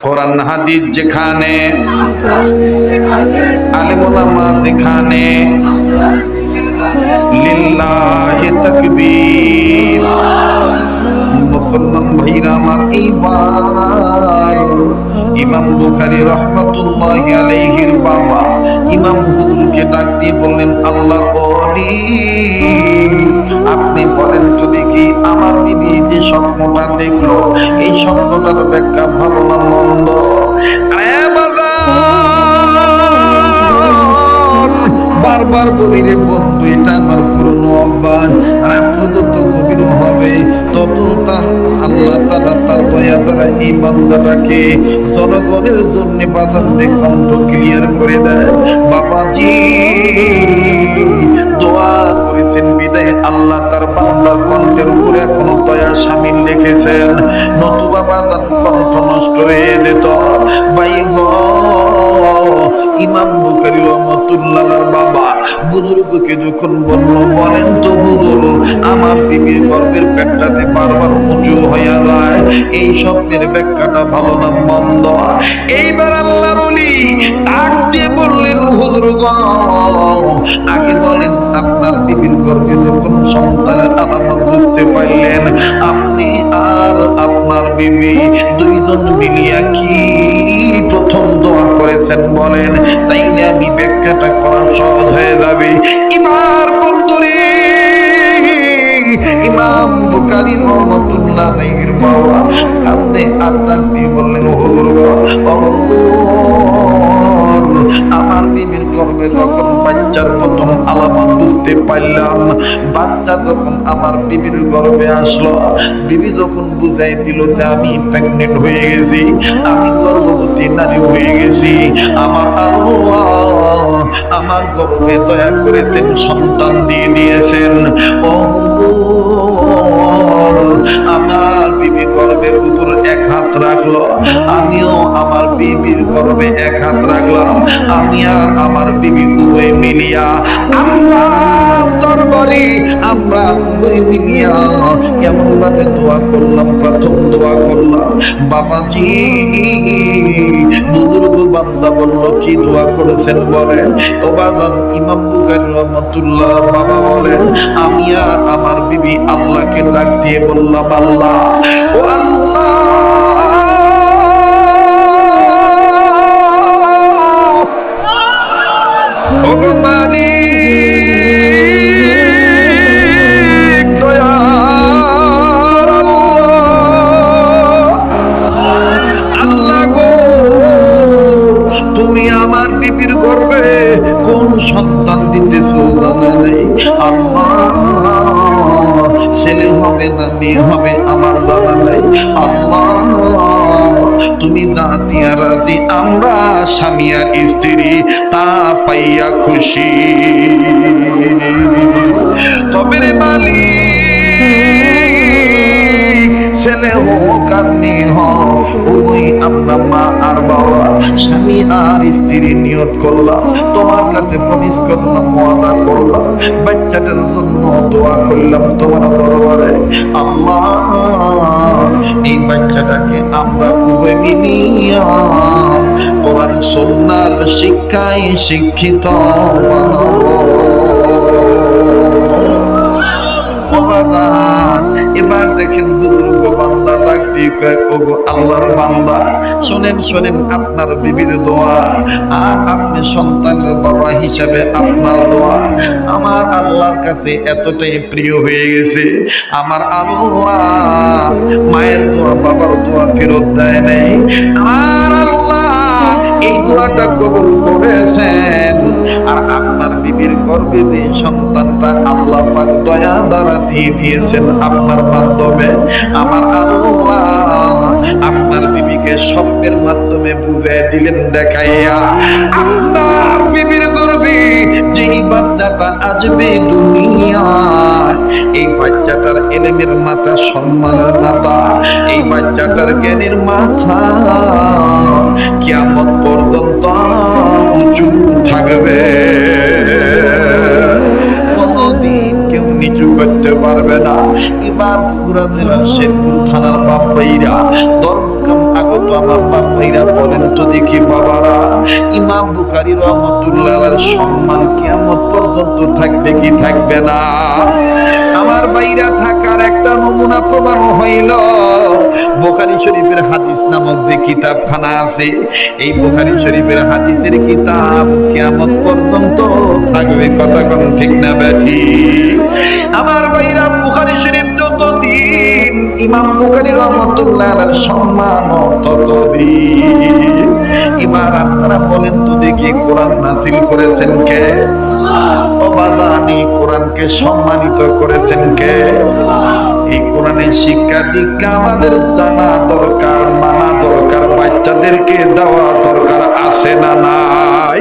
কোরআন হাদিস যেখানে, আলেম ওলামা যেখানে, লিল্লাহি তাকবীর। মুসলমান ভাইরা আমার, এইবার ইমাম বুখারী রাহমাতুল্লাহি আলাইহির বাবা ইমাম হুজুরকে ডাক দিয়ে বললেন, আল্লাহর ওলি, আপনি বলেন তো দেখি, আমার বিবি যে স্বপ্নটা দেখলো, এই স্বপ্নটার ব্যাখ্যা ভালো না মন্দ? বারবার বলি রে বন্ধু, এটা আমার পুরনো অভ্যাস। রাত্র যত গভীর হবে তত তার আল্লাহ তাআলা তার দয়া দ্বারা এই বান্দাটাকে জনগণের জন্য বাজার দিয়ে কণ্ঠ ক্লিয়ার করে দেয়। বাবাজি দোয়া করেছেন বিদায় আল্লাহ তার বান্দার কণ্ঠের উপরে এখনো দয়া শামিল রেখেছেন, নতুবা বাজার কণ্ঠ নষ্ট হয়ে যেত। ভাই গো, ইমাম বুখারী রাহমাতুল্লাহর বাবা বুজুর্গকে যখন বলেন তো হুজুর, আমার বিবির গর্ভের পেটটাতে বারবার উঁচু হয়ে যায়, এই স্বপ্নের ব্যাখ্যাটা ভালো না মন্দ? এইবার আল্লাহর ওলি ডাক দিয়ে বললেন, হুজুর গো, আগে বলেন আপনার বিবির গর্ভে যখন সন্তানের আলামত বুঝতে পারলেন, আপনি আর আপনার বিবি দুইজন মিলিয়া কি প্রথম দোয়া করেছেন বলেন, তাইলে আমি ব্যাখ্যাটা করা সহজ হয়ে যাবে। এবার বন্ধুরে, ইমাম বুখারী রাহমাতুল্লাহ আলাইহির বাবা কাঁদতে আপনার দিয়ে বললেন, হুজুর গো, আমার বিবির গর্ভে যখন বাচ্চার প্রথম আলামত বুঝতে পারলাম, বাচ্চা যখন আমার বিবির গর্ভে আসলো, বিবি যখন বুঝাই দিল যে আমি প্রেগনেন্ট হয়ে গেছি, আমি গর্ভবতী নারী হয়ে গেছি, আমার আল্লাহ আমার গর্ভে দয়া করেছেন, সন্তান দিয়ে দিয়েছেন। ও হুজুর, আমার বিবি গর্ভে হুজুর এক হাত রাখলো, আমিও আমার বিবির গর্ভে এক হাত রাখলাম, আমি আর আমার বিবি উভয় মিলিয়া আল্লাহর দরবারে আমরা উভয় মিলিয়া এমন ভাবে দোয়া করলাম, প্রথম দোয়া করলাম। বাবাজি বুজুর্গ বান্দা বলল, কি দোয়া করেছেন বলেন? ও বাজান, ইমাম বুখারী রাহমাতুল্লাহ বাবা বলেন, আমি আর আমার বিবি আল্লাহকে ডাক দিয়ে বললাম, আল্লাহ, ও আল্লাহ, ও গো মালিক, দয়ার আল্লাহ গো, তুমি আমার বিবির গর্ভে কোন সন্তান দিতেছো জানা নেই, আল্লাহ ছেলে হবে না মেয়ে হবে আমার জানা নাই, আল্লাহ তুমি যা দিয়া রাজি, আমরা স্বামী আর স্ত্রী তা পাইয়া খুশি। তবে রে মালিক, ছেলে হোক আর মেয়ে হোক, ওই আমরা মা আর বাবা স্বামী আর স্ত্রী নিয়ত করলাম, তোমার কাছে প্রমিস করলাম, ওয়াদা করলাম, বাচ্চাটার জন্য দোয়া করলাম তোমার দরবারে। আল্লাহ এই বাচ্চাটাকে আমরা উভয় মিলিয়া কোরআন সুন্নাহর শিক্ষায় শিক্ষিত বানাবো। এবার দেখেন বুজুর্গ বান্দা ডাক দিয়ে কয়, ওগো আল্লাহর বান্দা, শোনেন শোনেন আপনার বিবির দোয়া, আর আপনি সন্তানের বাবা হিসাবে আপনার দোয়া আমার আল্লাহর কাছে এতটাই প্রিয় হয়ে গেছে, আমার আল্লাহ মায়ের দোয়া বাবার দোয়া ফেরত দেয় নাই, আমার আল্লাহ এই দোয়াটা কবুল করেছেন, আর আপনার বিবির গর্ভে যে সন্তানটা আল্লাহ পাক দয়া দ্বারা দিয়ে দিয়েছেন আপনার মাধ্যমে, আমার আল্লাহ আপনার বিবিকে স্বপ্নের মাধ্যমে বুঝিয়ে দিলেন, দেখাইয়া আপনার বিবির গর্ভে যেই বাচ্চাটা আসবে দুনিয়ায়, এই বাচ্চাটার ইলমের মাথা, সম্মানের মাথা, এই বাচ্চাটার জ্ঞানের মাথা কিয়ামত পর্যন্ত উঁচু থাকবে, কোনদিন কেউ নিচু করতে পারবে না। এবার বগুড়া জেলার শেরপুর থানার বাপ্পাইরা ধর্মকাম আগত তো আমার বাবাইরা বলেন তো দেখি বাবারা, ইমাম বুখারী রহমাতুল্লাহ আলাইহির সম্মান কিয়ামত পর্যন্ত থাকবে কি থাকবে না? আমার বাইরা থাকার একটা নমুনা প্রমাণ হইল বুখারী শরীফের হাদিস নামক যে কিতাবখানা আছে, এই বুখারী শরীফের হাদিসের কিতাব কিয়ামত পর্যন্ত থাকবে। কথা কোন ঠিক না বেঠি? আমার বাইরা বুখারী শরীফ যতদিন, ইমাম বুখারী রাহমাতুল্লাহ আলাইহির সম্মান ততদিন। এবার আপনারা বলেন তো দেখি, কোরআন নাযিল করেছেন কে? অবাদানি কোরআনকে সম্মানিত করেছেন কে? এই কোরআনের শিক্ষা দীক্ষা আমাদের জানা দরকার, মানা দরকার, বাচ্চাদেরকে দেওয়া দরকার, আছে না নাই?